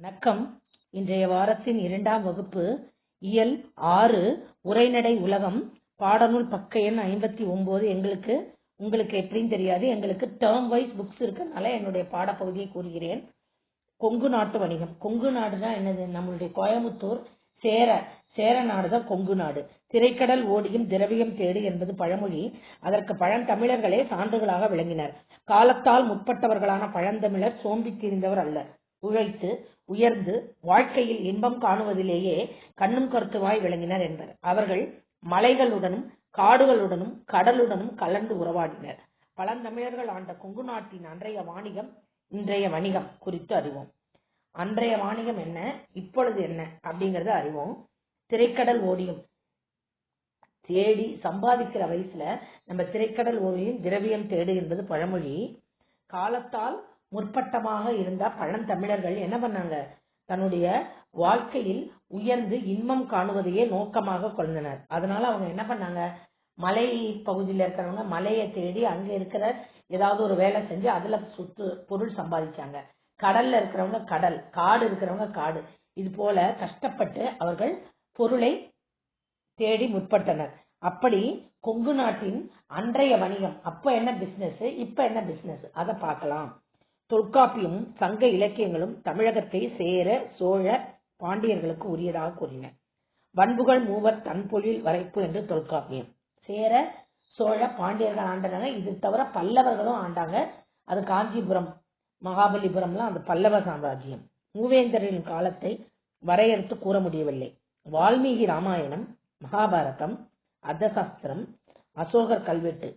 வணக்கம். இன்றைய வாரத்தின் 2ஆம் வகுப்பு இயல் 6 உரைநடை உலகம் பாடநூல் பக்க எண் 59. உங்களுக்கு எப்படின்னு தெரியாது, எங்களுக்கு டேர்ம் வைஸ் புக்ஸ் இருக்கனால என்னுடைய பாடப்பகுதியை கூறுகிறேன். கொங்கு நாட்டு வணிகம். கொங்கு நாடுனா என்னது? நம்மளுடைய கோயமுத்தூர் சேர நாடுதான் கொங்கு நாடு. திரைக்கடல் ஓடியும் திரவியம் தேடு என்பது பழமொழி. அதற்கு பழந்தமிழர்களே சான்றுகளாக விளங்கினர். காலத்தால் முற்பட்டவர்களான பழந்தமிழர் சோம்பி திரிந்தவர் அல்ல. உழைத்து உயர்ந்து வாழ்க்கையில் இன்பம் காணுவதிலேயே கண்ணும் கருத்துவாய் விளங்கினர் என்பர். அவர்கள் மலைகளுடனும் காடுகளுடனும் கடலுடனும் கலந்து உறவாடினர். பழந்தமிழர்கள் ஆண்ட கொங்கு நாட்டின் அன்றைய வாணிகம் இன்றைய வணிகம் குறித்து அறிவோம். அன்றைய வாணிகம் என்ன, இப்பொழுது என்ன அப்படிங்கறத அறிவோம். திரைக்கடல் ஓடியும் தேடி சம்பாதிக்கிற வயசுல நம்ம திரைக்கடல் ஓடியும் திரவியம் தேடு என்பது பழமொழி. காலத்தால் முற்பட்டமாக இருந்த பழந்தமிழர்கள் என்ன பண்ணாங்க? தன்னுடைய வாழ்க்கையில் உயர்ந்து இன்பம் காணுவதையே நோக்கமாக கொண்டனர். அதனால அவங்க என்ன பண்ணாங்க? மலை பகுதியில் இருக்கிறவங்க மலையை தேடி அங்க இருக்கிற ஏதாவது ஒரு வேலை செஞ்சு அதுல பொருள் சம்பாதிச்சாங்க. கடல்ல இருக்கிறவங்க கடல், காடு இருக்கிறவங்க காடு, இது போல கஷ்டப்பட்டு அவர்கள் பொருளை தேடி முற்பட்டனர். அப்படி கொங்கு நாட்டின் அன்றைய வணிகம், அப்ப என்ன பிசினஸ், இப்ப என்ன பிசினஸ், அதை பார்க்கலாம். தொல்காப்பியமும் சங்க இலக்கியங்களும் தமிழகத்தை சேர சோழ பாண்டியர்களுக்கு உரியதாக கூறின. வன்புகள் மூவர் தன்பொழில் வரைப்பு என்று தொல்காப்பியம். சேர சோழ பாண்டியர்கள் ஆண்டாங்க. இது தவிர பல்லவர்களும் ஆண்டாங்க. அது காஞ்சிபுரம் மகாபலிபுரம்லாம் அது பல்லவ சாம்ராஜ்யம். மூவேந்தரின் காலத்தை வரையறுத்து கூற முடியவில்லை. வால்மீகி ராமாயணம், மகாபாரதம், அர்த்தசாஸ்திரம், அசோகர் கல்வெட்டு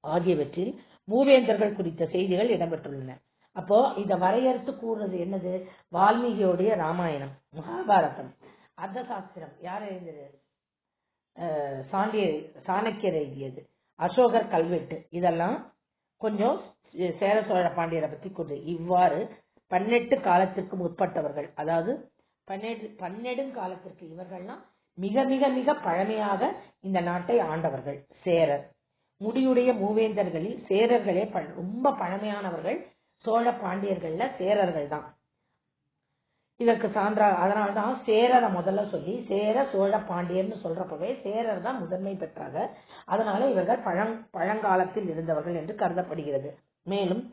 ஆகியவற்றில் மூவேந்தர்கள் குறித்த செய்திகள் இடம்பெற்றுள்ளன. அப்போ இத வரையறுத்து கூறுறது என்னது? வால்மீகியோடைய ராமாயணம், மகாபாரதம், அர்த்தசாஸ்திரம் யார் எழுதியது? சாணக்கியர் எழுதியது. அசோகர் கல்வெட்டு இதெல்லாம் கொஞ்சம் சேர சோழ பாண்டியரை பத்தி கூறுது. இவ்வாறு 18 காலத்திற்கு முற்பட்டவர்கள், அதாவது 12 காலத்திற்கு இவர்கள்லாம் மிக மிக மிக பழமையாக இந்த நாட்டை ஆண்டவர்கள் சேரர். முடியுடைய மூவேந்தர்களில் சேரர்களே ரொம்ப பழமையானவர்கள். சோழ பாண்டியர்கள்ல சேரர்கள் தான் இதற்கு சான்றா. அதனால்தான் சேரரை முதல்ல சொல்லி சேர சோழ பாண்டியர்னு சொல்றப்பவே சேரர் தான் முதன்மை பெற்றாங்க. அதனால இவர்கள் பழங்காலத்தில் இருந்தவர்கள் என்று கருதப்படுகிறது. மேலும்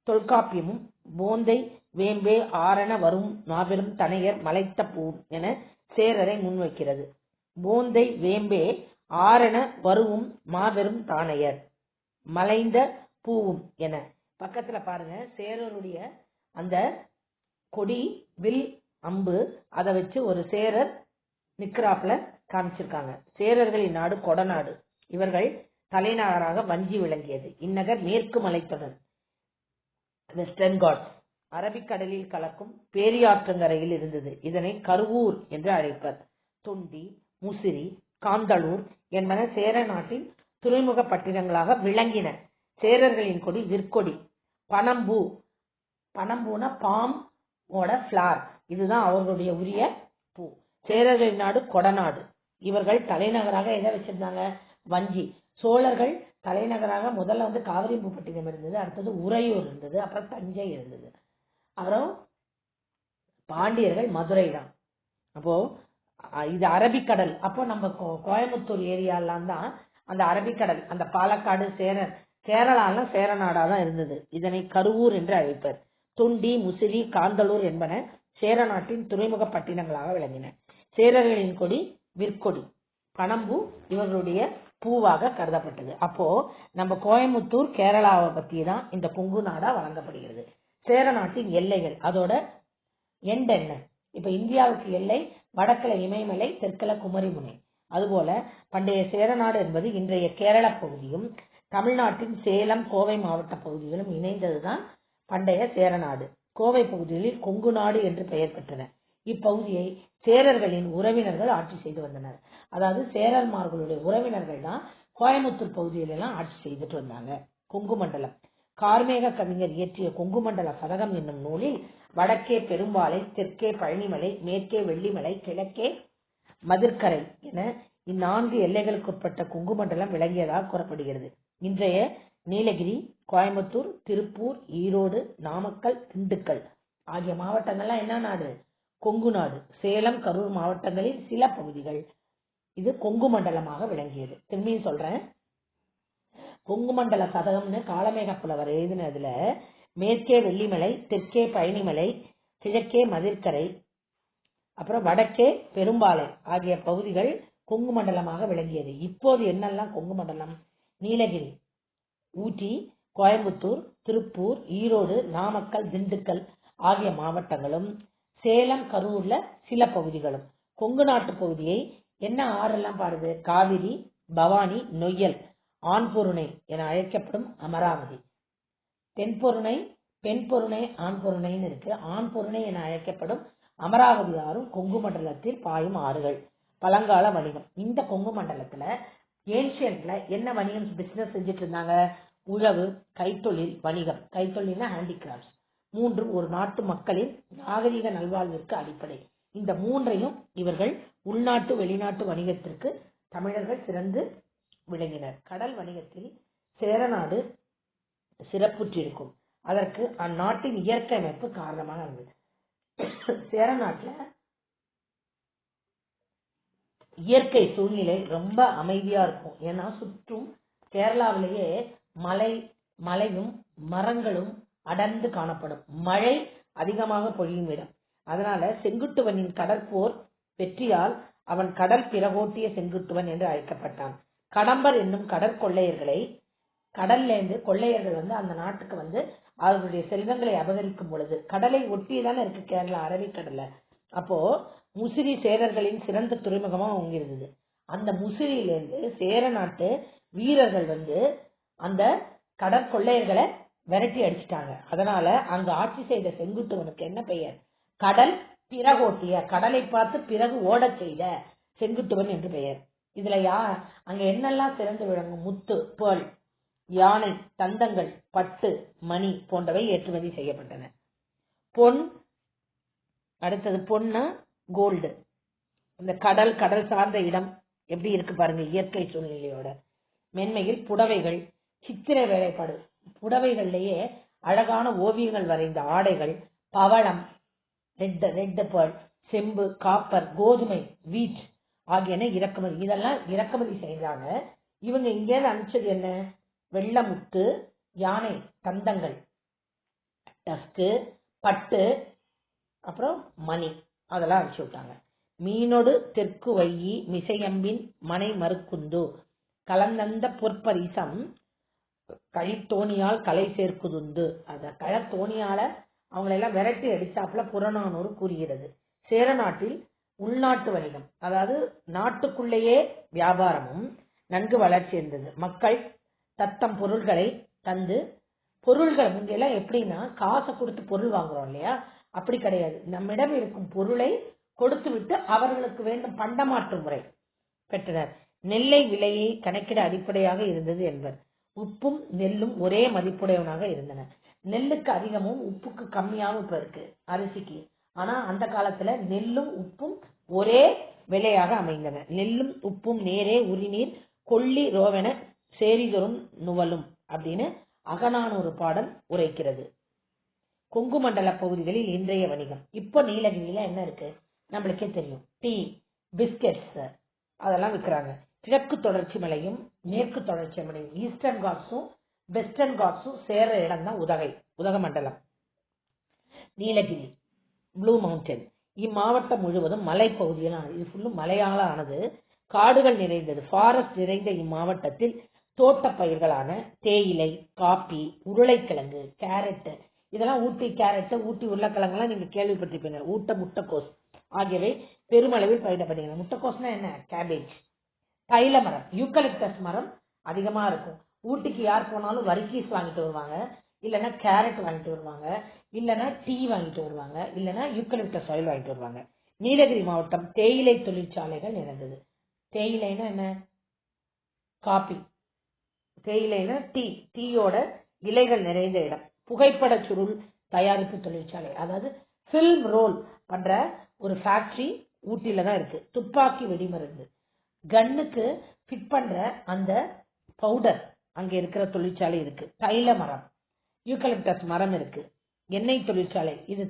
தொல்காப்பியமும் போந்தை வேம்பே ஆரண வரும் மாபெரும் தனையர் மலைத்த பூ என சேரரை முன்வைக்கிறது. போந்தை வேம்பே ஆரண வருவும் மாபெரும் தானையர் மலைந்த பூவும் என பக்கத்துல பாருங்க. சேரருடைய அந்த கொடி, வில், அம்பு, அதை வச்சு ஒரு சேரர் நிக்கிறாப்ல காமிச்சிருக்காங்க. சேரர்களின் நாடு கொடநாடு. இவர்கள் தலைநகராக வஞ்சி விளங்கியது. இந்நகர் மேற்கு மலைத்தொடர் வெஸ்டர்ன் காட்ஸ் அரபிக்கடலில் கலக்கும் பேரியாற்றங்கரையில் இருந்தது. இதனை கருவூர் என்று அழைப்பர். தொண்டி, முசிறி, காந்தளூர் என்பன சேர நாட்டின் துறைமுக பட்டினங்களாக விளங்கின. சேரர்களின் கொடி விற்கொடி. பனம்பூ, பனம்பூனா பாம் ஓட பிளார், இதுதான் அவர்களுடைய உரிய பூ. சேரர்களின் நாடு கொடநாடு. இவர்கள் தலைநகராக எதை வச்சிருந்தாங்க? வஞ்சி. சோழர்கள் தலைநகராக முதல்ல காவிரிப்பட்டினம் இருந்தது, அடுத்தது உறையூர் இருந்தது, அப்புறம் தஞ்சை இருந்தது, அப்புறம் பாண்டியர்கள் மதுரை தான். அப்போ இது அரபிக்கடல். அப்போ நம்ம கோயம்புத்தூர் ஏரியாலாம் தான் அந்த அரபிக்கடல். அந்த பாலக்காடு சேரர், கேரளாலாம் சேர நாடாதான் இருந்தது. இதனை கருவூர் என்று அழைப்பர். தொண்டி, முசிறி, காந்தளூர் என்பன சேர நாட்டின் துறைமுக பட்டினங்களாக விளங்கின. சேரர்களின் கொடி விற்கொடி. பனம்பூ இவர்களுடைய பூவாக கருதப்பட்டது. அப்போ நம்ம கோயம்புத்தூர் கேரளாவை பத்தி தான் இந்த கொங்கு நாடா வழங்கப்படுகிறது. சேர நாட்டின் எல்லைகள், அதோட எண்ட் என்ன? இப்ப இந்தியாவுக்கு எல்லை வடக்குல இமயமலை, தெற்குல குமரிமுனை. அதுபோல பண்டைய சேரநாடு என்பது இன்றைய கேரள பகுதியும் தமிழ்நாட்டின் சேலம், கோவை மாவட்ட பகுதிகளும் இணைந்ததுதான் பண்டைய சேரநாடு. கோவை பகுதிகளில் கொங்கு நாடு என்று பெயர் பெற்றன. இப்பகுதியை சேரர்களின் உறவினர்கள் ஆட்சி செய்து வந்தனர். அதாவது சேரர்மார்களுடைய உறவினர்கள் தான் கோயம்புத்தூர் பகுதியிலெல்லாம் ஆட்சி செய்துட்டு வந்தாங்க. கொங்கு மண்டலம். கார்மேக கவிஞர் இயற்றிய கொங்கு மண்டல சதகம் என்னும் நூலில் வடக்கே பெரும்பாலை, தெற்கே பழனிமலை, மேற்கே வெள்ளிமலை, கிழக்கே மதிர்கரை என இந்நான்கு எல்லைகளுக்குட்பட்ட கொங்கு மண்டலம் விளங்கியதாக கூறப்படுகிறது. இன்றைய நீலகிரி, கோயம்புத்தூர், திருப்பூர், ஈரோடு, நாமக்கல், திண்டுக்கல் ஆகிய மாவட்டங்கள்லாம் என்ன நாடு? கொங்கு நாடு. சேலம், கரூர் மாவட்டங்களில் சில பகுதிகள் இது கொங்கு மண்டலமாக விளங்கியது. திரும்பியும் சொல்றேன், கொங்கு மண்டல சதகம்னு காளமேக புலவர் எழுதினதுல மேற்கே வெள்ளிமலை, தெற்கே பழனிமலை, கிழக்கே மதிர்கரை, அப்புறம் வடக்கே பெரும்பாலை ஆகிய பகுதிகள் கொங்கு மண்டலமாக விளங்கியது. இப்போது என்னெல்லாம் கொங்கு மண்டலம்? நீலகிரி, ஊட்டி, கோயம்புத்தூர், திருப்பூர், ஈரோடு, நாமக்கல், திண்டுக்கல் ஆகிய மாவட்டங்களும், சேலம், கரூர்ல சில பகுதிகளும். கொங்கு நாட்டு பகுதியை என்ன ஆறெல்லாம் பாடுது? காவிரி, பவானி, நொய்யல், ஆண்பொருணை என அழைக்கப்படும் அமராவதி. தென்பொருணை, பெண்பொருணை, ஆண்பொருணைன்னு இருக்கு. ஆண்பொருணை என அழைக்கப்படும் அமராவதி ஆறும் கொங்கு மண்டலத்தில் பாயும் ஆறுகள். பழங்கால வணிகம். இந்த கொங்கு மண்டலத்துல ஏன்ஷியன்ட்ல என்ன வணிகம் பிசினஸ் செஞ்சுட்டு இருந்தாங்க? உழவு, கைத்தொழில், வணிகம். கைத்தொழில்னா ஹேண்டிகிராஃப்ட்ஸ். மூன்றும் ஒரு நாட்டு மக்களின் நாகரிக நல்வாழ்விற்கு அடிப்படை. இந்த மூன்றையும் இவர்கள் உள்நாட்டு வெளிநாட்டு வணிகத்திற்கு தமிழர்கள் சிறந்து விளங்கினர். கடல் வணிகத்தில் சேரநாடு சிறப்புற்றிருக்கும். அதற்கு அந்நாட்டின் இயற்கை அமைப்பு காரணமாக இருந்தது. சேரநாட்டுல இயற்கை சூழ்நிலை ரொம்ப அமைதியா இருக்கும். ஏன்னா சுற்றும் கேரளாவிலேயே மலையும் மரங்களும் அடர்ந்து காணப்படும். மழை அதிகமாக பொழியும் இடம். அதனால செங்குட்டுவனின் கடற்போர் வெற்றியால் அவன் கடல் பிறகோட்டிய செங்குட்டுவன் என்று அழைக்கப்பட்டான். கடம்பர் என்னும் கடற்கொள்ளையர்களை கடல்லேருந்து கொள்ளையர்கள் அந்த நாட்டுக்கு அவர்களுடைய செல்வங்களை அபகரிக்கும் பொழுது, கடலை ஒட்டிதானே இருக்கு கேரளா, அரபிக்கடல்ல. அப்போ முசிறி சேரர்களின் சிறந்த துறைமுகமா அவங்க இருந்தது. அந்த முசிறியிலேருந்து சேர நாட்டு வீரர்கள் அந்த கடற்கொள்ளையர்களை விரட்டி அடிச்சிட்டாங்க. அதனால அங்க ஆட்சி செய்த செங்குட்டுவனுக்கு என்ன பெயர்? கடல் பிறகோட்டிய, கடலை பார்த்து பிறகு ஓட செய்த செங்குட்டுவன் என்று பெயர். இதுல அங்க என்னெல்லாம் சிறந்து விளங்கும்? முத்து, பேர்ல், யானை, தந்தங்கள், பட்டு, மணி போன்றவை ஏற்றுமதி செய்யப்பட்டன. பொன், அடுத்தது பொன்னா கோல்டு. இந்த கடல் சார்ந்த இடம் எப்படி இருக்கு பாருங்க இயற்கை சூழ்நிலையோட. மென்மையில் புடவைகள், சித்திர வேலைப்பாடு, புடவைகள்லயே அழகான ஓவியங்கள் வரைந்த ஆடைகள், பவளம், ரெட் பேர்ல், செம்பு, காப்பர், கோதுமை, வீட் ஆகியன இறக்குமதி. இதெல்லாம் இறக்குமதி செய்தாங்க. இவங்க இங்கே அனுப்பிச்சது என்ன? வெள்ளமுத்து, யானை தந்தங்கள், டஸ்கு, பட்டு, அப்புறம் மணி அதெல்லாம் அனுப்பிச்சு விட்டாங்க. மீனோடு தெற்கு வையி மிசையம்பின் மனை மறுக்குந்து கலந்தந்த பொற்பரிசம் கழித்தோணியால் கலை சேர்க்குதுந்து. அத கழத்தோணியால அவங்களெல்லாம் விரட்டி அடிச்சாப்புல புறநானூறு கூறுகிறது. சேர நாட்டில் உள்நாட்டு வணிகம், அதாவது நாட்டுக்குள்ளேயே வியாபாரமும் நன்கு வளர்ச்சி இருந்தது. மக்கள் தத்தம் பொருள்களை தந்து, பொருள்கள் முங்கெல்லாம் எப்படின்னா காசை கொடுத்து பொருள் வாங்குறோம் இல்லையா, அப்படி கிடையாது. நம்மிடம் இருக்கும் பொருளை கொடுத்து விட்டு அவர்களுக்கு வேண்டும் பண்டமாற்று முறை பெற்றனர். நெல்லை விலையை கணக்கிட அடிப்படையாக இருந்தது என்பர். உப்பும் நெல்லும் ஒரே மதிப்புடையவனாக இருந்தன. நெல்லுக்கு அதிகமும் உப்புக்கு கம்மியாகவும் இப்ப இருக்கு அரிசிக்கு. ஆனா அந்த காலத்துல நெல்லும் உப்பும் ஒரே விலையாக அமைந்தன. நெல்லும் உப்பும் நேரே உரிநீர் கொள்ளி ரோவென சேரிதொரும் நுவலும் அப்படின்னு அகநானூறு பாடல் உரைக்கிறது. கொங்கு மண்டல பகுதிகளில் இன்றைய வணிகம். இப்போ நீலகிரியில என்ன இருக்கு நம்மளுக்கே தெரியும். டீ, பிஸ்கெட்ஸ் அதெல்லாம் விற்கிறாங்க. கிழக்கு தொடர்ச்சி மலையும் மேற்கு தொடர்ச்சி மலையும், ஈஸ்டர்ன் காட்ஸும் வெஸ்டர்ன் காட்ஸும் சேர இடம் தான் உதகமண்டலம். Nilgiri, blue mountain. இம்மாவட்டம் முழுவதும் மலை பகுதியிலானது. இது ஃபுல்லும் மலையால ஆனது. காடுகள் நிறைந்தது. ஃபாரஸ்ட் நிறைந்த இம்மாவட்டத்தில் தோட்ட பயிர்களான தேயிலை, காப்பி, உருளைக்கிழங்கு, கேரட், இதெல்லாம் ஊட்டி கேரட், ஊட்டி உருளைக்கிழங்குலாம் நீங்க கேள்விப்பட்டிருப்பீங்க. முட்டைக்கோஸ் ஆகியவை பெருமளவில் பயிரிடப்படுகின்றன. முட்டைக்கோஸ்னா என்ன? கேபேஜ். தைல மரம், யூக்கலிப்டஸ் மரம் அதிகமா இருக்கும். ஊட்டிக்கு யார் போனாலும் வரிக்கீஸ் வாங்கிட்டு வருவாங்க, இல்லைன்னா கேரட் வாங்கிட்டு வருவாங்க, இல்லைன்னா டீ வாங்கிட்டு வருவாங்க, இல்லைன்னா யூக்கலிப்டஸ் ஆயில் வாங்கிட்டு வருவாங்க. நீலகிரி மாவட்டம் தேயிலை தொழிற்சாலைகள் நிறைந்தது. தேயிலைன்னா என்ன? காபி. தேயிலைன்னா டீயோட இலைகள் நிறைந்த இடம். புகைப்பட சுருள் தயாரிப்பு தொழிற்சாலை, அதாவது பிலிம் ரோல் பண்ற ஒரு ஃபேக்டரி ஊட்டில தான் இருக்கு. துப்பாக்கி வெடிமருந்து, கன்னுக்கு ஃபிட் பண்ற அந்த பவுடர் அங்க இருக்கிற தொழிற்சாலை இருக்கு. தைல மரம், யூக்கலிப்டஸ் மரம் இருக்கு. எண்ணெய் தொழிற்சாலை. இது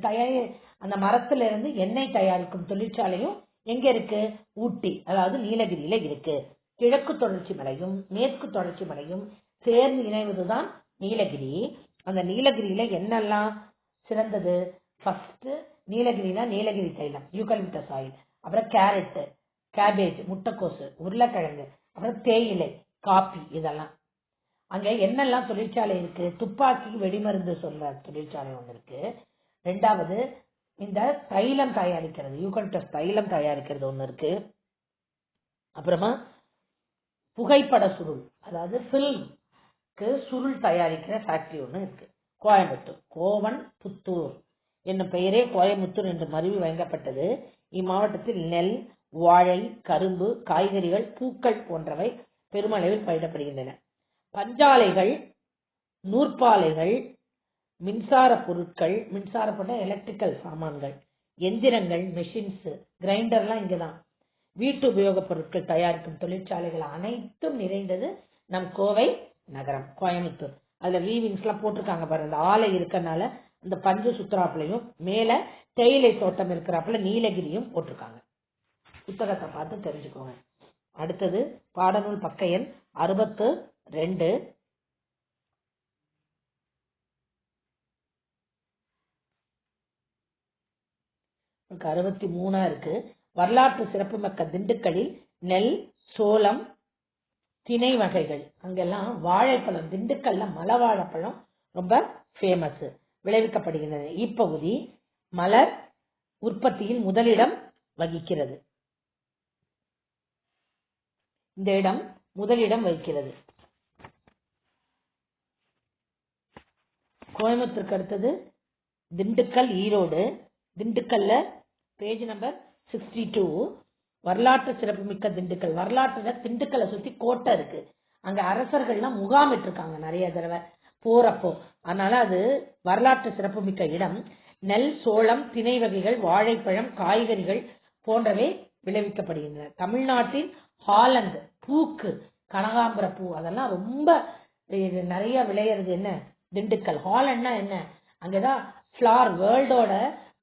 அந்த மரத்துல இருந்து எண்ணெய் தயாரிக்கும் தொழிற்சாலையும் எங்க இருக்கு? ஊட்டி, அதாவது நீலகிரியில இருக்கு. கிழக்கு தொடர்ச்சி மலையும் மேற்கு தொடர்ச்சி மலையும் சேர்ந்து இணைவதுதான் நீலகிரி. அந்த நீலகிரியில என்னெல்லாம் சிறந்தது? ஃபர்ஸ்ட் நீலகிரியில நீலகிரி தைலம், யூகலிப்டஸ் ஆயில், அப்புறம் கேரட், கேபேஜ், முட்டைக்கோசு, உருளைக்கிழங்கு, அப்புறம் தேயிலை, காபி. இதெல்லாம் அங்க என்னெல்லாம் தொழிற்சாலை இருக்கு? துப்பாக்கி வெடிமருந்து சொல்ற தொழிற்சாலை ஒன்று இருக்கு. ரெண்டாவது இந்த தைலம் தயாரிக்கிறது, யூகலிப்டஸ் தைலம் தயாரிக்கிறது ஒன்று இருக்கு. அப்புறமா புகைப்பட சுருள், அதாவது பிலிம்க்கு சுருள் தயாரிக்கிற ஃபேக்டரி ஒன்று இருக்கு. கோயம்புத்தூர், கோவன் புத்தூர் என்னும் பெயரே கோயம்புத்தூர் என்று மருவி வழங்கப்பட்டது. இம்மாவட்டத்தில் நெல், வாழை, கரும்பு, காய்கறிகள், பூக்கள் போன்றவை பெருமளவில் பயிரிடப்படுகின்றன. பஞ்சாலைகள், நூற்பாலைகள், மின்சார பொருட்கள், மின்சாரப்பட்ட எலக்ட்ரிக்கல் சாமான்கள், எந்திரங்கள், மெஷின்ஸ், கிரைண்டர்லாம் இங்கதான். வீட்டு உபயோகப் பொருட்கள் தயாரிக்கும் தொழிற்சாலைகள் அனைத்தும் நிறைந்தது நம் கோவை நகரம், கோயம்புத்தூர். அதுல வீவிங்ஸ் எல்லாம் போட்டிருக்காங்க பாரு. அந்த ஆலை இருக்கனால அந்த பஞ்சு சுத்துறாப்புலையும் மேல தேயிலை தோட்டம் இருக்கிறாப்புல நீலகிரியும் போட்டிருக்காங்க. புத்தகத்தை பார்த்து தெரிஞ்சுக்கோங்க. அடுத்தது பாடநூல் பக்க எண் 62. 63 இருக்கு. வரலாற்று சிறப்புமிக்க திண்டுக்கல்லில் நெல், சோளம், திணை வகைகள், அங்கெல்லாம் வாழைப்பழம், திண்டுக்கல்ல மலை வாழைப்பழம் ரொம்ப ஃபேமஸ், விளைவிக்கப்படுகின்றன. இப்பகுதி மலர் உற்பத்தியில் முதலிடம் வகிக்கிறது. இந்த இடம் முதலிடம் வகிக்கிறது. கோயம்புத்தூருக்கு அடுத்தது திண்டுக்கல், ஈரோடு. திண்டுக்கல்ல பேஜ் நம்பர் 62. வரலாற்று சிறப்புமிக்க திண்டுக்கல். வரலாற்றுல திண்டுக்கல்லை சுத்தி கோட்டை இருக்கு. அங்க அரசர்கள்லாம் முகாமிட்டிருக்காங்க நிறைய தடவை போறப்போ. அதனால அது வரலாற்று சிறப்புமிக்க இடம். நெல், சோளம், திணை வகைகள், வாழைப்பழம், காய்கறிகள் போன்றவை விளைவிக்கப்படுகின்றன. தமிழ்நாட்டின் ஹாலந்து பூக்கு, கனகாம்பர பூ, அதெல்லாம் ரொம்ப நிறைய விளையிறது என்ன? திண்டுக்கல். ஹாலண்ட்னா என்ன? அங்கதான் ஃபிளார், வேர்ல்டோட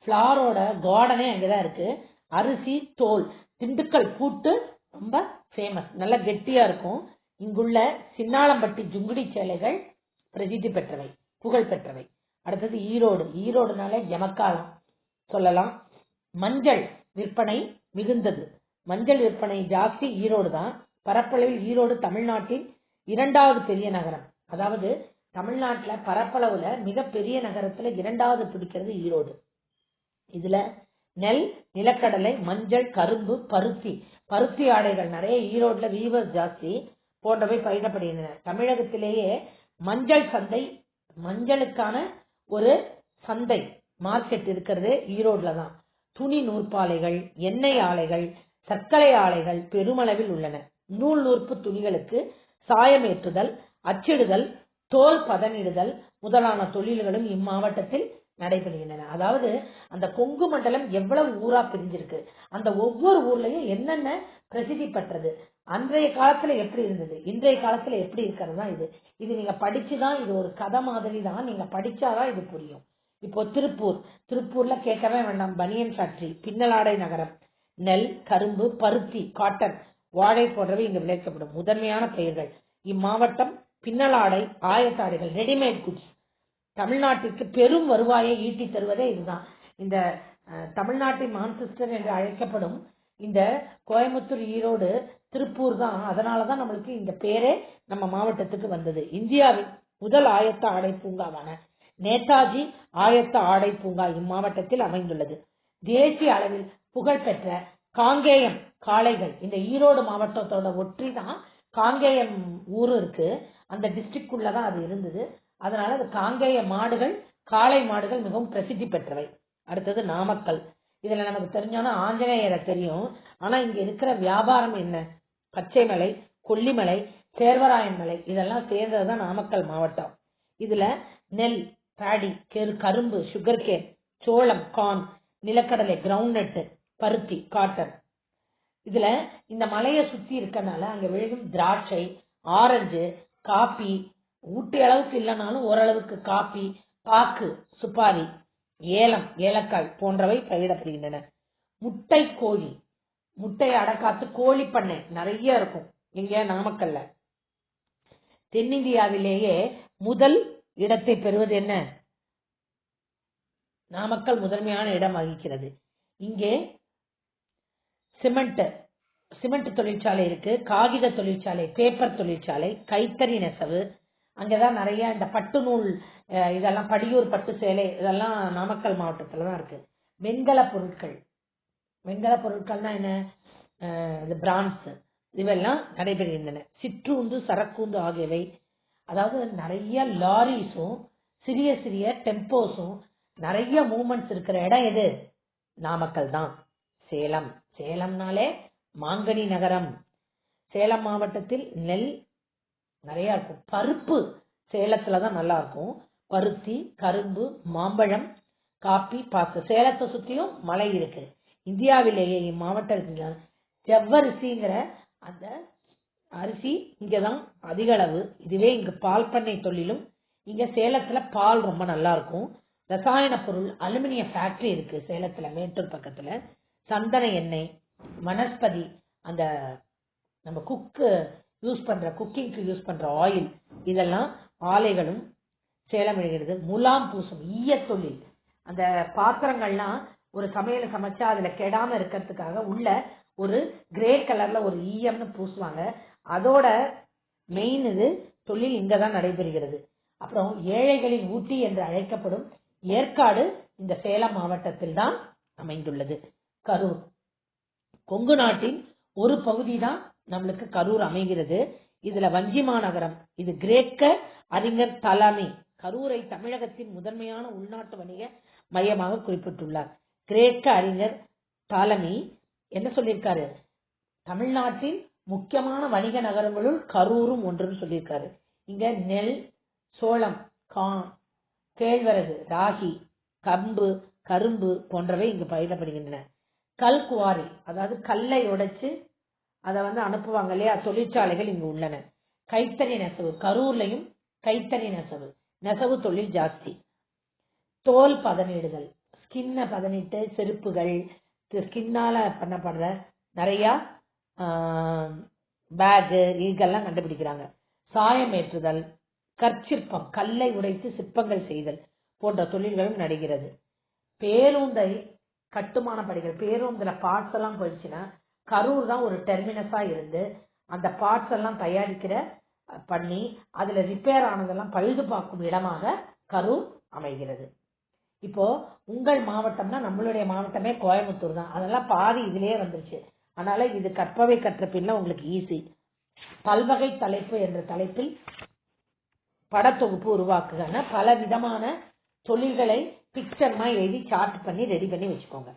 ஃபிளாரோட கார்டனே அங்கதான் இருக்கு. அரிசி, தோல், திண்டுக்கல் பூட்டு ரொம்ப ஃபேமஸ், நல்ல கெட்டியா இருக்கும். இங்குள்ள சின்னாளம்பட்டி ஜுங்குடி சேலைகள் பிரசித்தி பெற்றவை, புகழ் பெற்றவை. அடுத்தது ஈரோடு. ஈரோடுனால எமக்காலம் சொல்லலாம். மஞ்சள் விற்பனை மிகுந்தது, மஞ்சள் விற்பனை ஜாஸ்தி ஈரோடு தான். பரப்பளவில் ஈரோடு தமிழ்நாட்டின் 2வது பெரிய நகரம். அதாவது தமிழ்நாட்டுல பரப்பளவுல மிகப்பெரிய நகரத்துல 2வது பிடிக்கிறது ஈரோடு. இதுல நெல், நிலக்கடலை, மஞ்சள், கரும்பு, பருத்தி, பருத்தி ஆடைகள் நிறைய ஈரோடுல வீவர்ஸ் ஜாஸ்தி போன்றவை பயிரிடப்படுகின்றன. தமிழகத்திலேயே மஞ்சள் சந்தை, மஞ்சளுக்கான ஒரு சந்தை மார்க்கெட் இருக்கிறது ஈரோடுல தான். துணி நூற்பாலைகள், எண்ணெய் ஆலைகள், சர்க்கரை ஆலைகள் பெருமளவில் உள்ளன. நூல் நூற்பு துணிகளுக்கு சாயமேற்றுதல், அச்சிடுதல், தோல் பதனிடுதல் முதலான தொழில்களும் இம்மாவட்டத்தில் நடைபெறுகின்றன. அதாவது அந்த கொங்கு மண்டலம் எவ்வளவு ஊரா பிரிஞ்சிருக்கு, அந்த ஒவ்வொரு ஊர்லயும் என்னென்ன பிரசித்தி பெற்றது, அன்றைய காலத்துல எப்படி இருந்தது, இன்றைய காலத்துல எப்படி இருக்கிறது தான் இது. இது நீங்க படிச்சுதான், இது ஒரு கதை மாதிரி தான், நீங்க படிச்சாதான் இது புரியும். இப்போ திருப்பூர்ல கேட்கவே வேண்டாம், பனியன் ஃபேக்டரி, பின்னலாடை நகரம். நெல், கரும்பு, பருத்தி, காட்டன், வாழை போன்றவை இங்கு விளைவிக்கப்படும் முதன்மையான பயிர்கள். இம்மாவட்டம் பின்னலாடை, ஆயத்தாடைகள், ரெடிமேட் குட்ஸ் தமிழ்நாட்டிற்கு பெரும் வருவாயை ஈட்டி தருவதே இதுதான். இந்த தமிழ்நாட்டின் மான்செஸ்டர் என்று அழைக்கப்படும் இந்த கோயம்புத்தூர், ஈரோடு, திருப்பூர் தான். அதனாலதான் நம்மளுக்கு இந்த பேரே நம்ம மாவட்டத்துக்கு வந்தது. இந்தியாவின் முதல் ஆயத்த ஆடை பூங்காவான நேதாஜி ஆயத்த ஆடை பூங்கா இம்மாவட்டத்தில் அமைந்துள்ளது. தேசிய அளவில் புகழ்பெற்ற காங்கேயம் காளைகள், இந்த ஈரோடு மாவட்டத்தோட ஒற்றி தான் காங்கேயம் ஊரு இருக்கு, அந்த டிஸ்ட்ரிக்ட் உள்ளதான் அது இருந்தது. அதனால அது காங்கேய மாடுகள், காளை மாடுகள் மிகவும் பிரசித்தி பெற்றவை. அடுத்தது நாமக்கல். இதுல நமக்கு தெரிஞ்சோன்னா ஆஞ்சநேயரை தெரியும். ஆனா இங்க இருக்கிற வியாபாரம் என்ன? பச்சைமலை, கொல்லிமலை, சேர்வராயன் மலை இதெல்லாம் சேர்ந்ததுதான் நாமக்கல் மாவட்டம். இதுல நெல், பாடி, கரும்பு, சுகர் கேன், சோளம், கார்ன், நிலக்கடலை, கிரவுண்ட்நட், பருத்தி, காட்டன். இதுல இந்த மலையை சுத்தி இருக்கனால அங்க விளையும் திராட்சை, ஆரஞ்சு, காபி, ஊட்டி அளவுக்கு இல்லைனாலும் ஓரளவுக்கு காபி, பாக்கு, சுப்பாரி, ஏலம், ஏலக்காய் போன்றவை பயிரிடப்படுகின்றன. முட்டை கோழி, முட்டை அடக்காத்து கோழி பண்ணை நிறைய இருக்கும் இங்க நாமக்கல்ல. தென்னிந்தியாவிலேயே முதல் இடத்தை பெறுவது என்ன? நாமக்கல் முதன்மையான இடம் வகிக்கிறது. இங்கே சிமெண்ட் தொழிற்சாலை இருக்கு, காகித தொழிற்சாலை, பேப்பர் தொழிற்சாலை, கைத்தறி நெசவு. அங்கதான் நிறைய இந்த பட்டு நூல், இதெல்லாம் படியூர் பட்டு சேலை, இதெல்லாம் நாமக்கல் மாவட்டத்துல தான் இருக்கு. வெண்கல பொருட்கள்னா என்ன? பிரான்ஸ், இவெல்லாம் நடைபெறுகின்றன. சிற்றுந்து, சரக்குந்து ஆகியவை, அதாவது நிறைய லாரிஸும் சிறிய சிறிய டெம்போஸும் நிறைய மூவ்மெண்ட்ஸ் இருக்கிற இடம் எது? நாமக்கல் தான். சேலம்னாலே மாங்கனி நகரம். சேலம் மாவட்டத்தில் நெல் நிறைய இருக்கும். பருப்பு சேலத்துலதான் நல்லா இருக்கும். பருத்தி, கரும்பு, மாம்பழம், காப்பி, பாக்கு. சேலத்தை சுத்தியும் மலை இருக்கு. இந்தியாவிலேயே இம்மாவட்டத்தில் செவ்வரிசிங்கிற அந்த அரிசி இங்கதான் அதிக அளவு. இதுவே இங்க பால் பண்ணை தொழிலும். இங்க சேலத்துல பால் ரொம்ப நல்லா இருக்கும். ரசாயன பொருள், அலுமினிய ஃபேக்டரி இருக்கு சேலத்துல, மேட்டூர் பக்கத்துல. சந்தன எண்ணெய், வனஸ்பதி, அந்த நம்ம குக்கிங்க்கு யூஸ் பண்ற ஆயில், இதெல்லாம் ஆலைகளும் சேலம் விழுகிறது. முலாம் பூசும், ஈய தொழில். அந்த பாத்திரங்கள்லாம் ஒரு சமையலை சமைச்சா அதுல கெடாம இருக்கிறதுக்காக உள்ள ஒரு கிரே கலர்ல ஒரு ஈயம்னு பூசுவாங்க. அதோட மெயின் தொழில் இங்கதான் நடைபெறுகிறது. அப்புறம் ஏழைகளின் ஊட்டி என்று அழைக்கப்படும் ஏற்காடு இந்த சேலம் மாவட்டத்தில் தான் அமைந்துள்ளது. கரூர், கொங்கு நாட்டின் ஒரு பகுதி தான் நம்மளுக்கு கரூர் அமைகிறது. இதுல வஞ்சி மாநகரம், இது கிரேக்க அறிஞர் தலாமி கரூரை தமிழகத்தின் முதன்மையான உள்நாட்டு வணிக மையமாக குறிப்பிட்டுள்ளார். கிரேக்க அறிஞர் தாலமி என்ன சொல்லியிருக்காரு? தமிழ்நாட்டின் முக்கியமான வணிக நகரங்களுள் கரூரும் ஒன்றுன்னு சொல்லியிருக்காரு. இங்க நெல், சோளம், கேழ்வரகு, ராகி, கரும்பு போன்றவை இங்கு பயிரிடப்படுகின்றன. கல் குவாரி, அதாவது கல்லை உடைச்சு அதை அனுப்புவாங்க இல்லையா, தொழிற்சாலைகள் இங்கு உள்ளன. கைத்தறி நெசவு, கரூர்லையும் கைத்தறி நெசவு தொழில் ஜாஸ்தி. தோல் பதனிடுதல், ஸ்கின்னை பதனிட்டு செருப்புகள், ஸ்கின்னால பண்ணப்படுற நிறைய பேகு, இதெல்லாம் கண்டுபிடிக்கிறாங்க. சாயம் ஏற்றுதல், கற்சிற்பம், கல்லை உடைத்து சிற்பங்கள் செய்தல் போன்ற தொழில்களும் நடைகிறது. பேருந்தை கட்டுமான பணிகள், பேருந்துல பார்ட்ஸ் எல்லாம் போயிடுச்சுன்னா கரூர் தான் ஒரு டெர்மினஸா இருந்து அந்த பார்ட்ஸ் எல்லாம் தயாரிக்கிற பண்ணி அதுல ரிப்பேர் ஆனதெல்லாம் பழுது பார்க்கும் இடமாக கரூர் அமைகிறது. இப்போ உங்கள் மாவட்டம்னா நம்மளுடைய மாவட்டமே கோயம்புத்தூர் தான். அதெல்லாம் பாதி இதுலயே வந்துருச்சு. அதனால இது கற்பவை கற்ற பின்ன உங்களுக்கு ஈஸி. பல்வகை தலைப்பு என்ற தலைப்பில் படத்தொகுப்பு உருவாக்குங்க. பல விதமான தொழில்களை பிக்சர்மா எழுதி சார்ட் பண்ணி ரெடி பண்ணி வச்சுக்கோங்க.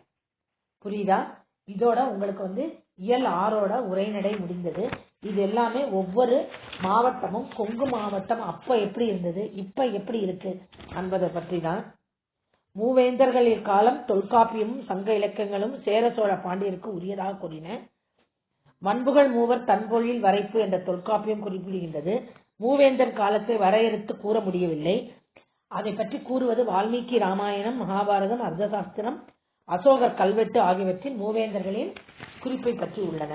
புரியுதா? இதோட உங்களுக்கு இயல் 6ஓட உரைநடை முடிந்தது. இது எல்லாமே ஒவ்வொரு மாவட்டமும், கொங்கு மாவட்டம் அப்ப எப்படி இருந்தது, இப்ப எப்படி இருக்கு என்பதை பற்றி தான். மூவேந்தர்களின் காலம் தொல்காப்பியமும் சங்க இலக்கியங்களும் சேர சோழ பாண்டியருக்கு உரியதாக கூறின. மண்புகள் மூவர் தன்பொழில் வரைப்பு என்ற தொல்காப்பியம் குறிப்பிடுகின்றது. மூவேந்தர் காலத்தை வரையறுத்து கூற முடியவில்லை. அதை பற்றி கூறுவது வால்மீகி ராமாயணம், மகாபாரதம், அர்த்தசாஸ்திரம், அசோகர் கல்வெட்டு ஆகியவற்றில் மூவேந்தர்களின் குறிப்பை பற்றி உள்ளன.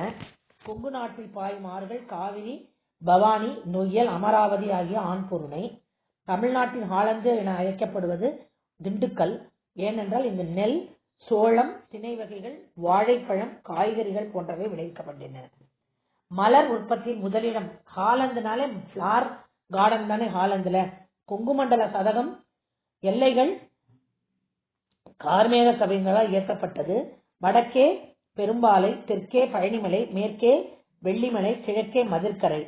கொங்கு நாட்டில் பாயும் ஆறுகள் காவிரி, பவானி, நொய்யல், அமராவதி ஆகிய ஆண்பொருணை. தமிழ்நாட்டின் ஹாலந்து என அழைக்கப்படுவது திண்டுக்கல். ஏனென்றால் இங்கு நெல், சோளம், திணை வகைகள், வாழைப்பழம், காய்கறிகள் போன்றவை விளைவிக்கப்படுகின்றன. மலர் உற்பத்தியின் முதலிடம் ஹாலந்துனாலே பிளார் கார்டன் தானே ஹாலந்துல. கொங்கு மண்டல சதகம் எல்லைகள் கார்மேக சபைகளால் இயக்கப்பட்டது. வடக்கே பெரும்பாலை, தெற்கே பழனிமலை, மேற்கே வெள்ளிமலை, கிழக்கே மதிர்கரை.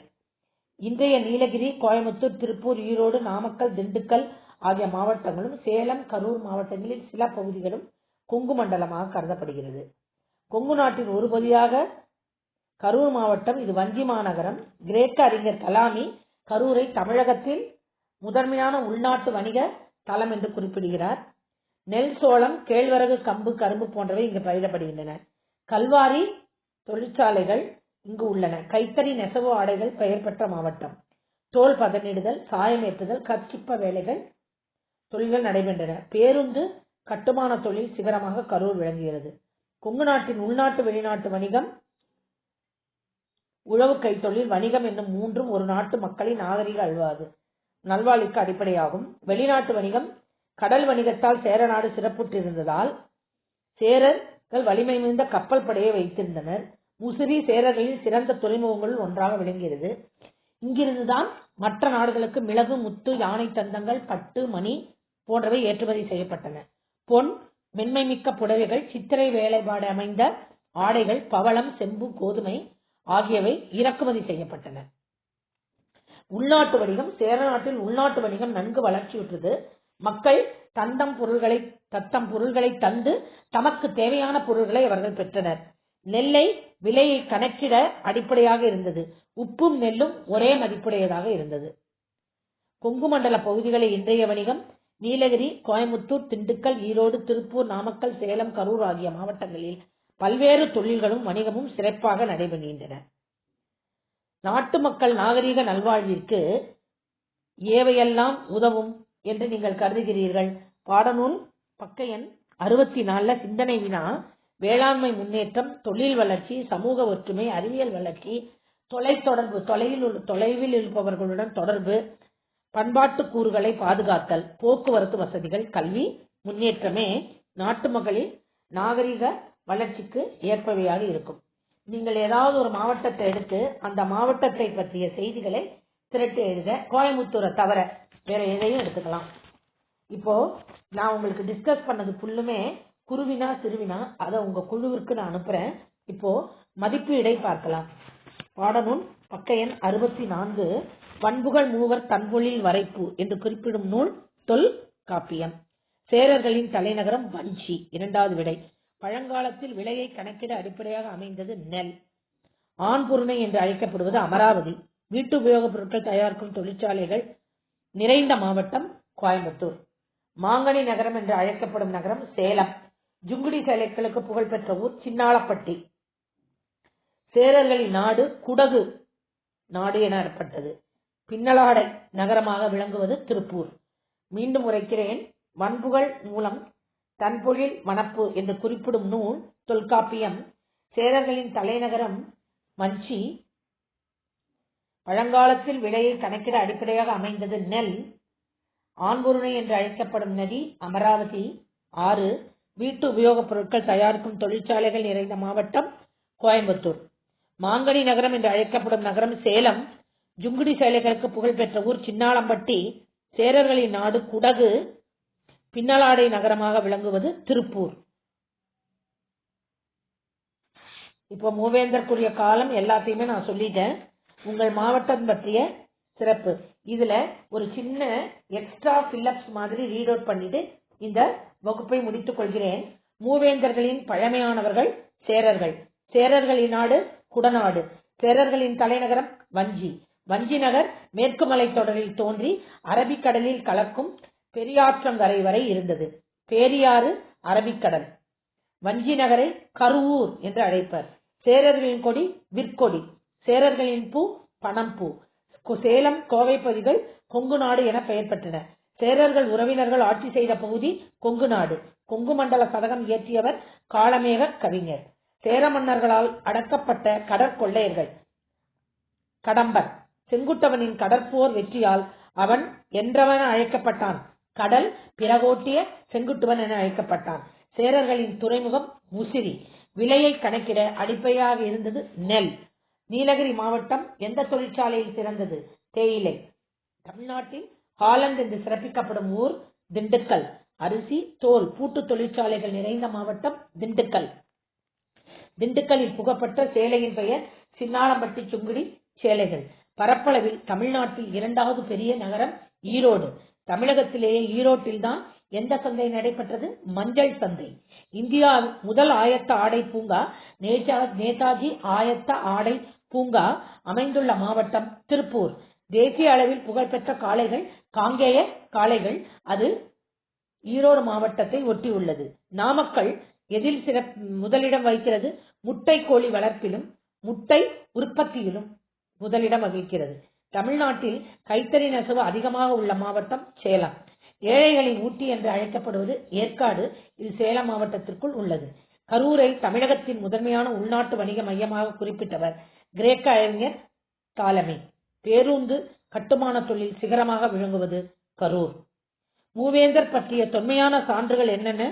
இன்றைய நீலகிரி, கோயம்புத்தூர், திருப்பூர், ஈரோடு, நாமக்கல், திண்டுக்கல் ஆகிய மாவட்டங்களும் சேலம், கரூர் மாவட்டங்களில் சில பகுதிகளும் கொங்கு மண்டலமாக கருதப்படுகிறது. கொங்கு நாட்டின் ஒரு பகுதியாக கரூர் மாவட்டம். இது வஞ்சி மாநகரம். கிரேக்க அறிஞர் தலாமி கரூரை தமிழகத்தில் முதன்மையான உள்நாட்டு வணிக தளம் என்று குறிப்பிடுகிறார். நெல், சோளம், கேழ்வரகு, கம்பு, கரும்பு போன்றவை இங்கு பயிரிடப்படுகின்றன. கல்வாரி தொழிற்சாலைகள் இங்கு உள்ளன. கைத்தறி நெசவு ஆடைகள் பெயர் பெற்ற மாவட்டம். தோல் பதனிடுதல், சாயம் ஏற்றுதல், கற்சிற்ப வேலைகள் தொழில்கள் நடைபெற்றன. பேருந்து கட்டுமான தொழில் சிகரமாக கரூர் விளங்குகிறது. கொங்கு நாட்டின் உள்நாட்டு வெளிநாட்டு வணிகம், உழவு கைத்தொழில், வணிகம் என்னும் மூன்றும் ஒரு நாட்டு மக்களின் நாகரிக நல்வாழ்வுக்கு அடிப்படையாகும். வெளிநாட்டு வணிகம் கடல் வணிகத்தால் சேர நாடு சிறப்புற்றிருந்ததால் சேரர்கள் வலிமை மிகுந்த கப்பல் படையை வைத்திருந்தனர். முசிறி சேரர்களில் சிறந்த துறைமுகங்களுள் ஒன்றாக விளங்குகிறது. இங்கிருந்துதான் மற்ற நாடுகளுக்கு மிளகு, முத்து, யானை தந்தங்கள், பட்டு, மணி போன்றவை ஏற்றுமதி செய்யப்பட்டன. பொன், மென்மை மிக்க புடவைகள், சித்திரை வேலைப்பாடு அமைந்த ஆடைகள், பவளம், செம்பு, கோதுமை ஆகியவை இறக்குமதி செய்யப்பட்டன. உள்நாட்டு வணிகம் சேர நாட்டில் உள்நாட்டு வணிகம் நன்கு வளர்ச்சியுற்றது. மக்கள் தத்தம் பொருள்களை தந்து தமக்கு தேவையான பொருள்களை அவர்கள் பெற்றனர். நெல்லை விலையை கணக்கிட அடிப்படையாக இருந்தது. உப்பும் நெல்லும் ஒரே மதிப்புடையதாக இருந்தது. கொங்கு மண்டல பகுதிகளை இன்றைய வணிகம் நீலகிரி, கோயமுத்தூர், திண்டுக்கல், ஈரோடு, திருப்பூர், நாமக்கல், சேலம், கரூர் ஆகிய மாவட்டங்களில் பல்வேறு தொழில்களும் வணிகமும் சிறப்பாக நடைபெறுகின்றன. நாட்டு மக்கள் நாகரீக நல்வாழ்விற்கு ஏவையெல்லாம் உதவும் என்று நீங்கள் கருதுகிறீர்கள்? பாடநூல் பக்க எண் 64 சிந்தனை வினா. வேளாண்மை முன்னேற்றம், தொழில் வளர்ச்சி, சமூக ஒற்றுமை, அறிவியல் வளர்ச்சி, தொலைத்தொடர்பு, தொலைவில் இருப்பவர்களுடன் தொடர்பு, பண்பாட்டு கூறுகளை பாதுகாத்தல், போக்குவரத்து வசதிகள், கல்வி முன்னேற்றமே நாட்டு மக்களின் நாகரிக வளர்ச்சிக்கு ஏற்பவையாக இருக்கும். நீங்கள் ஏதாவது ஒரு மாவட்டத்தை எடுத்து அந்த மாவட்டத்தை பற்றிய செய்திகளை திரட்டி எழுத. கோயமுத்தூரை தவிர வேற எதையும் எடுத்துக்கலாம். இப்போ நான் உங்களுக்கு டிஸ்கஸ் பண்ணது ஃபுல்லுமே குருவினா சிறுவினா, அதை உங்க குழுவிற்கு நான் அனுப்புறேன். இப்போ மதிப்பு இடை பார்க்கலாம். பாடநூல் பக்க எண் 64 பண்புகள் மூவர் தன்பொழில் வரைப்பு என்று குறிப்பிடும் நூல் தொல்காப்பியம். சேரர்களின் தலைநகரம் வஞ்சி. இரண்டாவது விடை. பழங்காலத்தில் விலையை கணக்கிட அடிப்படையாக அமைந்தது நெல். ஆண்புருணை என்று அழைக்கப்படுவது அமராவதி. வீட்டு உபயோகப் பொருட்கள் தயாரிக்கும் தொழிற்சாலைகள் நிறைந்த மாவட்டம் கோயம்புத்தூர். மாங்கனி நகரம் என்று அழைக்கப்படும் நகரம் சேலம். ஜுங்குடி சேலைகளுக்கு புகழ்பெற்ற ஊர் சின்னாளப்பட்டி. சேரர்களின் நாடு குடகு நாடு எனப்பட்டது. பின்னலாடை நகரமாக விளங்குவது திருப்பூர். மீண்டும் உரைக்கிறேன். பண்புகள் மூலம் தன்பொழில் வனப்பு என்று குறிப்பிடும் நூல் தொல்காப்பியம். சேரர்களின் தலைநகரம் வஞ்சி. பழங்காலத்தில் விலையை கணக்கிட அடிப்படையாக அமைந்தது நெல். ஆண்பொருணை என்று அழைக்கப்படும் நதி அமராவதி ஆறு. வீட்டு உபயோகப் பொருட்கள் தயாரிக்கும் தொழிற்சாலைகள் நிறைந்த மாவட்டம் கோயம்புத்தூர். மாங்கனி நகரம் என்று அழைக்கப்படும் நகரம் சேலம். ஜுங்குடி சேலைகளுக்கு புகழ்பெற்ற ஊர் சின்னாளம்பட்டி. சேரர்களின் நாடு குடகு. பின்னலாடை நகரமாக விளங்குவது திருப்பூர். இப்போ மூவேந்தருக்குரிய காலம் எல்லாத்தையுமே நான் சொல்லிட்டேன். உங்கள் மாவட்டம் பற்றிய சிறப்பு இதுல ஒரு சின்ன எக்ஸ்ட்ரா ஃபில்லப்ஸ் மாதிரி ரீட் அவுட் பண்ணிட்டு இந்த வகுப்பை முடித்துக் கொள்கிறேன். மூவேந்தர்களின் பழமையானவர்கள் சேரர்கள். சேரர்களின் நாடு குடநாடு. சேரர்களின் தலைநகரம் வஞ்சி. வஞ்சி நகர் மேற்கு மலைத்தொடரில் தோன்றி அரபிக்கடலில் கலக்கும் பெரியாற்றங்கரை வரை இருந்தது. பேரியாறு அரபிக்கடல். வஞ்சி நகரை கருவூர் என்று அழைப்பர். சேரர்களின் கொடி விற்கொடி. சேரர்களின் பூ பனம்பூ. சேலம் கோவை பகுதிகள் கொங்கு நாடு என பெயர் பெற்றன. சேரர்கள் உறவினர்கள் ஆட்சி செய்த பகுதி கொங்கு நாடு. கொங்கு மண்டல சதகம் இயற்றியவர் காளமேக கவிஞர். சேர மன்னர்களால் அடக்கப்பட்ட கடற்கொள்ளையர்கள் கடம்பர். செங்குட்டவனின் கடற்போர் வெற்றியால் அவன் என்றவன் அழைக்கப்பட்டான். கடல் பிறகோட்டிய செங்குட்டுவன் என அழைக்கப்பட்டான். சேரர்களின் துறைமுகம் முசிறி. விலையை கணக்கிட அடிப்படையாக இருந்தது நெல். நீலகிரி மாவட்டம் எந்த தொழிற்சாலையில் சிறந்தது? தேயிலை. தமிழ்நாட்டில் ஹாலந்து என்று சிறப்பிக்கப்படும் ஊர் திண்டுக்கல். அரிசி, தோல், பூட்டு தொழிற்சாலைகள் நிறைந்த மாவட்டம் திண்டுக்கல். திண்டுக்கல்லில் புகப்பட்ட சேலையின் பெயர் சின்னாளம்பட்டி சுங்குடி சேலைகள். பரப்பளவில் தமிழ்நாட்டில் இரண்டாவது பெரிய நகரம் ஈரோடு. தமிழகத்திலேயே ஈரோட்டில் தான் எந்த சந்தை நடைபெற்றது? மஞ்சள் சந்தை. இந்தியாவின் முதல் ஆயத்த ஆடை பூங்கா நேதாஜி ஆயத்த ஆடை பூங்கா அமைந்துள்ள மாவட்டம் திருப்பூர். தேசிய அளவில் புகழ்பெற்ற காளைகள் காங்கேய காளைகள். அது ஈரோடு மாவட்டத்தை ஒட்டியுள்ளது. நாமக்கல் எதில் முதலிடம் வகிக்கிறது? முட்டை கோழி வளர்ப்பிலும் முட்டை உற்பத்தியிலும் முதலிடம் வகிக்கிறது. தமிழ்நாட்டில் கைத்தறி நெசவு அதிகமாக உள்ள மாவட்டம் சேலம். ஏழைகளின் ஊட்டி என்று அழைக்கப்படுவது ஏற்காடு. இது சேலம் மாவட்டத்திற்குள் உள்ளது. கரூரை தமிழகத்தின் முதன்மையான உள்நாட்டு வணிக மையமாக குறிப்பிட்டவர் கிரேக்க அறிஞர் தாலமி. பேருந்து கட்டுமான தொழில் சிகரமாக விளங்குவது கரூர். மூவேந்தர் பற்றிய தொன்மையான சான்றுகள் என்னென்ன?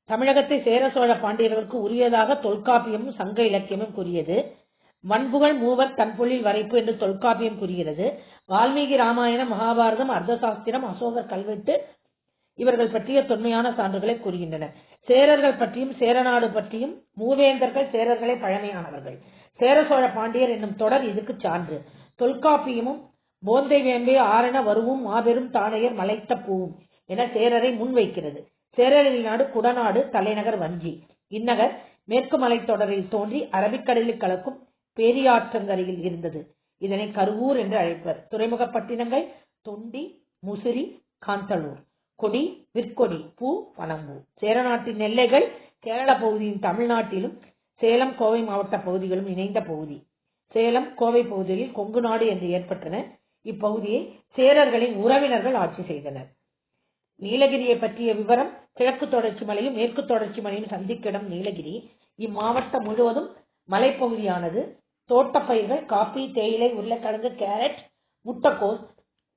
தமிழகத்தை சேர சோழ பாண்டியர்களுக்கு உரியதாக தொல்காப்பியமும் சங்க இலக்கியமும் கூறியது. வன்புகழ் மூவர் தன்பொழில் வரைப்பு என்று தொல்காப்பியம் கூறுகிறது. வால்மீகி ராமாயணம், மகாபாரதம், அர்த்தசாஸ்திரம், அசோகர் கல்வெட்டு இவர்கள் பற்றிய தொன்மையான சான்றுகளை கூறுகின்றன. சேரர்கள் பற்றியும் சேரநாடு பற்றியும் மூவேந்தர்கள் சேரர்களை பழமையானவர்கள். சேர சோழ பாண்டியர் என்னும் தொடர் இதுக்கு சான்று. தொல்காப்பியமும் போந்தை வேம்பே ஆரண வருவும் மாபெரும் தானையர் மலைத்த பூவும் என சேரரை முன்வைக்கிறது. சேரரின் நாடு குடநாடு, தலைநகர் வஞ்சி. இந்நகர் மேற்கு மலைத்தொடரில் தோன்றி அரபிக்கடலில் கலக்கும் பேரியாற்றங்கரையில் இருந்தது. இதனை கருவூர் என்று அழைப்பர். துறைமுகப்பட்டினங்கள் தொண்டி, முசிறி, காந்தளூர். கொடி, விற்கொடி, பூ, பனம்பூ. சேரநாட்டின் எல்லைகள் கேரள பகுதியும் தமிழ்நாட்டிலும் சேலம், கோவை மாவட்ட பகுதிகளும் இணைந்த பகுதி. சேலம், கோவை பகுதிகளில் கொங்கு நாடு என்று ஏற்பட்டன. இப்பகுதியை சேரர்களின் உறவினர்கள் ஆட்சி செய்தனர். நீலகிரியை பற்றிய விவரம். கிழக்கு தொடர்ச்சி மலையும் மேற்கு தொடர்ச்சி மலையும் சந்திக்கிடம் நீலகிரி. இம்மாவட்டம் முழுவதும் மலைப்பகுதியானது. தோட்டப்பயிர்கள் காபி, தேயிலை, உருளைக்கிழங்கு, கேரட், முட்டைக்கோஸ்,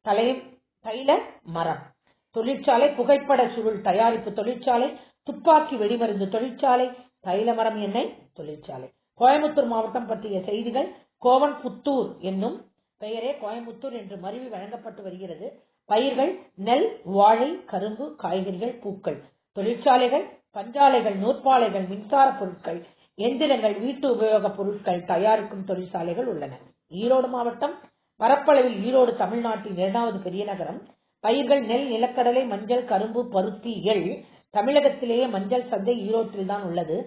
தைல மரம். தொழிற்சாலை புகைப்பட சுருள் தயாரிப்பு தொழிற்சாலை, துப்பாக்கி வெடிமருந்து தொழிற்சாலை, தைல மரம் எண்ணெய் தொழிற்சாலை. கோயம்புத்தூர் மாவட்டம் பற்றிய செய்திகள். கோவன்புத்தூர் என்னும் பெயரே கோயம்புத்தூர் என்று மருவி வழங்கப்பட்டு வருகிறது. பயிர்கள் நெல், வாழை, கரும்பு, காய்கறிகள், பூக்கள். தொழிற்சாலைகள் பஞ்சாலைகள், நூற்பாலைகள், மின்சார பொருட்கள், எந்திரங்கள், வீட்டு உபயோக பொருட்கள் தயாரிக்கும் தொழிற்சாலைகள் உள்ளன. ஈரோடு மாவட்டம். பரப்பளவில் ஈரோடு தமிழ்நாட்டின் 2வது பெரிய நகரம். பயிர்கள் நெல், நிலக்கடலை, மஞ்சள், கரும்பு, பருத்தி, எள். தமிழகத்திலேயே மஞ்சள் சந்தை ஈரோட்டில் தான் உள்ளது.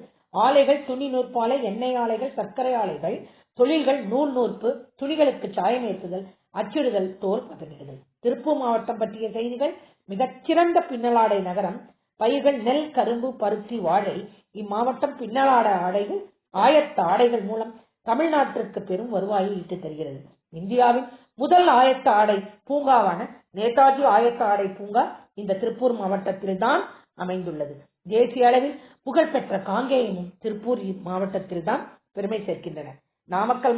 ஆலைகள் துணி நூற்பாலை, எண்ணெய் ஆலைகள், சர்க்கரை ஆலைகள். தொழில்கள் நூல் நூற்பு, துணிகளுக்கு சாயம் ஏற்றுதல், அச்சிடுதல், தோல் பதனிடுதல். திருப்பூர் மாவட்டம் பற்றிய செய்திகள். மிகச்சிறந்த பின்னலாடை நகரம். பயிர்கள் நெல், கரும்பு, பருத்தி, வாழை. இம்மாவட்டம் பின்னலாடை ஆடைகள், ஆயத்த ஆடைகள் மூலம் தமிழ்நாட்டிற்கு பெரும் வருவாயை ஈட்டு தருகிறது. இந்தியாவின் முதல் ஆயத்த ஆடை பூங்காவான நேதாஜி ஆயத்த ஆடை பூங்கா இந்த திருப்பூர் மாவட்டத்தில் தான் அமைந்துள்ளது. தேசிய அளவில் புகழ்பெற்ற காங்கேயமும் திருப்பூர் மாவட்டத்தில் தான் பெருமை சேர்க்கின்றன. நாமக்கல்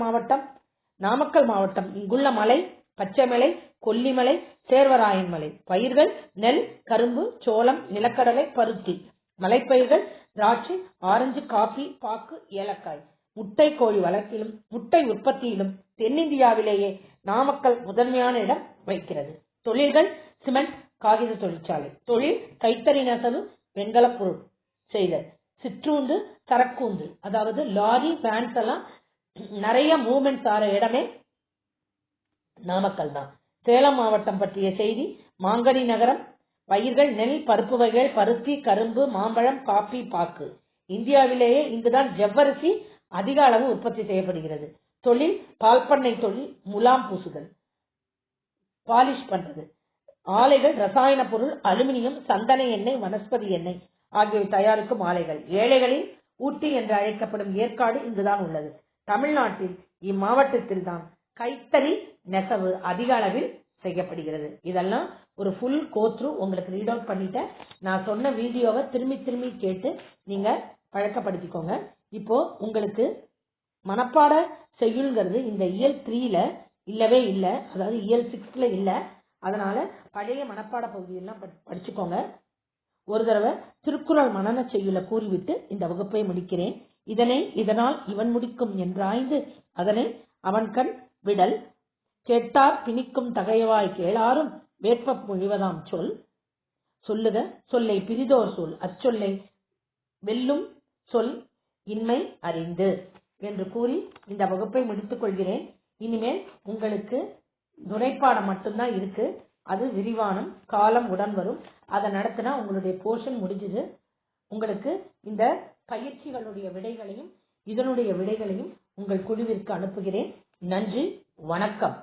மாவட்டம். இங்குள்ள மலை பச்சைமலை, கொல்லிமலை, சேர்வராயன் மலை. பயிர்கள் நெல், கரும்பு, சோளம், நிலக்கடலை, பருத்தி. மலைப்பயிர்கள் திராட்சை, ஆரஞ்சு, காபி, பாக்கு, ஏலக்காய். முட்டை கோழி வளர்ப்பிலும் முட்டை உற்பத்தியிலும் தென்னிந்தியாவிலேயே நாமக்கல் முதன்மையான இடம் வகிக்கிறது. தொழில்கள் சிமெண்ட், காகித தொழிற்சாலை. தொழில் கைத்தறி நெசவு, வெண்கலப் பொருள் செய்தல். சிற்றூந்து, சரக்கூந்து, அதாவது லாரி, வேன்ஸ் எல்லாம் நிறைய மூவ்மெண்ட்ஸ் ஆற இடமே நாமக்கல் தான். சேலம் மாவட்டம் பற்றிய செய்தி. மாங்கனி நகரம். பயிர்கள் நெல், பருப்பு வகைகள், பருத்தி, கரும்பு, மாம்பழம், காபி, பாக்கு. இந்தியாவிலேயே இங்குதான் ஜவ்வரிசி அதிக அளவு உற்பத்தி செய்யப்படுகிறது. தொழில் பால் பண்ணை தொழில், முலாம் பூசுதல், பாலிஷ் பண்றது. ஆலைகள் ரசாயன பொருள், அலுமினியம், சந்தன எண்ணெய், வனஸ்பதி எண்ணெய் ஆகியவை தயாரிக்கும் ஆலைகள். ஏழைகளின் ஊட்டி என்று அழைக்கப்படும் ஏற்காடு இங்குதான் உள்ளது. தமிழ்நாட்டில் இம்மாவட்டத்தில் தான் கைத்தறி நெசவு அதிக அளவில் செய்யப்படுகிறது. இதெல்லாம் ஒரு ஃபுல் கோத்ரூ உங்களுக்கு ரீட் அவுட் பண்ணிட்டேன். நான் சொன்ன வீடியோவை திரும்பி கேட்டு நீங்க பழக்கப்படுத்திக்கோங்க. இப்போ உங்களுக்கு மனப்பாட செய்யுள்ங்கிறது இந்த இயல் 3ல இல்லவே இல்லை, அதாவது இயல் 6ல இல்லை. அதனால பழைய மனப்பாட பகுதியெல்லாம் படிச்சுக்கோங்க. ஒரு தடவை திருக்குறள் மனன செய்யுள கூறிவிட்டு இந்த வகுப்பை முடிக்கிறேன். இதனால் இவன் முடிக்கும் என்றாய்ந்து அதனை அவன் கண் விடல். கேட்டார் பிணிக்கும் தகையவாய் கேளாரும் வேட்ப மொழிவதாம் சொல்லுக சொல்லை பிரிதோர் சொல் அச்சொல்லை வெல்லும் சொல் இன்மை அறிந்து என்று கூறி இந்த வகுப்பை முடித்துக் கொள்கிறேன். இனிமேல் உங்களுக்கு துணைப்பாடம் மட்டும்தான் இருக்கு. அது விரிவானம் காலம் உடன் வரும். அதை நடத்தினா உங்களுடைய போர்ஷன் முடிஞ்சது. உங்களுக்கு இந்த பயிற்சிகளுடைய விடைகளையும் இதனுடைய விடைகளையும் உங்கள் குழுவிற்கு அனுப்புகிறேன். நன்றி, வணக்கம்.